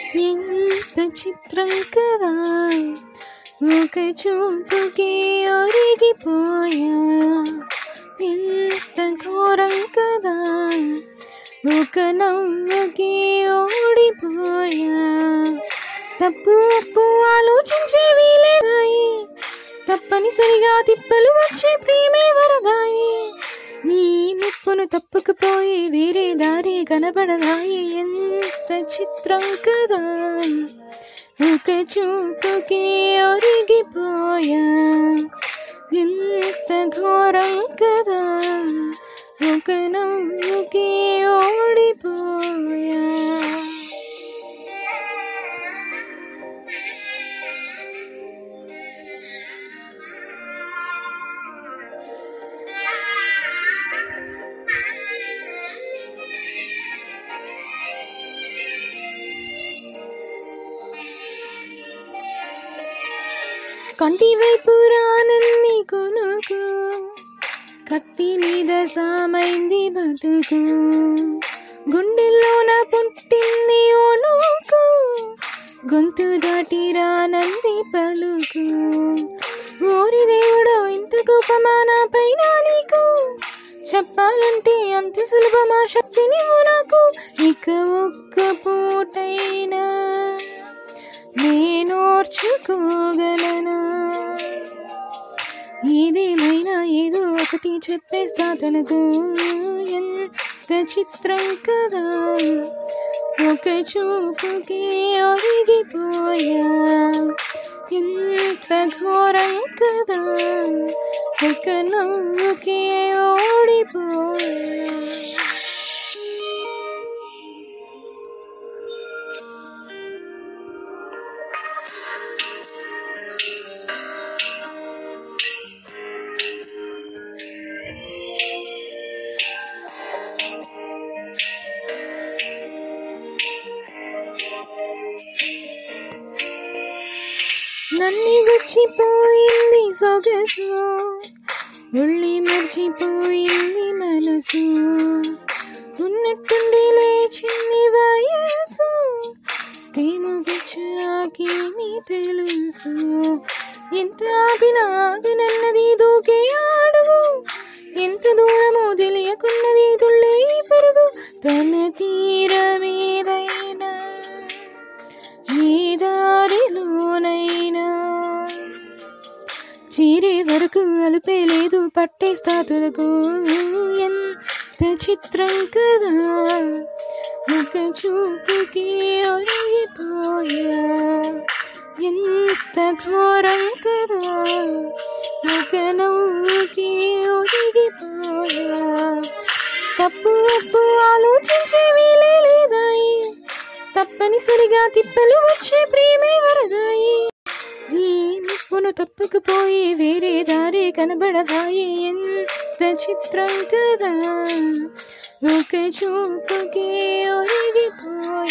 ఎంత చిత్రం కదా, ఒక చూపుకి ఒరిగిపోయా. ఎంత ఘోరం కదా, ఒక నవ్వుకి ఓడిపోయా. తప్పు అప్పు ఆలోచించేవి లేదాయి, తప్పనిసరిగా తిప్పలు వచ్చే ప్రేమే వరదాయి. నీ ముప్పును తప్పుకుపోయి వేరే దారి కనబడదాయి. ఎంత చిత్రం కదా, ఒక చూపుకి ఒరిగిపోయా. ఎంత ఘోరం కదా, ఒక నవ్వుకి ఓడిపోయా. కంటి వైపు రానన్ని కొనుకు, కత్తి మీద సామైంది బతుకు. గుండెల్లోన పుట్టింది ఓనుకు, గొంతు దాటి రానంది పలుకు. ఓరి దేవుడో ఇంత కోపమా నా పైన నీకు, చెప్పాలంటే అంత సులభమా శక్తిని నాకు. ఇక ఒక్క పూటైనా నేనోర్చుకోగలనా, ఏదేమైనా ఏదో ఒకటి చెప్పేస్తా తనకు. ఎంత చిత్రం కదా, ఒక చూపుకి ఒరిగిపోయా. ఎంత ఘోరం కదా, ఒక నవ్వుకి ఓడిపోయా. నన్ని గుచ్చిపోయింది సొగసు, ఉళ్ళి మర్చిపోయింది మనసు. ఉన్నట్టుండి లేచింది వయసు, ప్రేమ పిచ్చాకేమి తెలుసు. ఎంత ఆపినా ఆగనన్నది దూకే అడుగు, ఎంత దూరమో తెలియకున్నది తుళ్ళే పరుగు. తన తీరమేదైనా ఏ దారిలోనైనా చీరే వరకు అలుపే లేదు, పట్టేస్తా తులకు. ఎంత చిత్రం కదా, ఒక చూపుకి ఒరిగిపోయా. ఎంత ఘోరం కదా, ఒక నవ్వుకి ఒరిగిపోయా. తప్పు అప్పు ఆలోచించేవి లేదాయి, తప్పనిసరిగా తిప్పలు వచ్చే ప్రేమే వరదాయి. నీ ముప్పును తప్పుకుపోయి వేరే దారి కనబడదాయి. ఎంత చిత్రం కదా, ఒక చూపుకి ఒరిగిపోయా.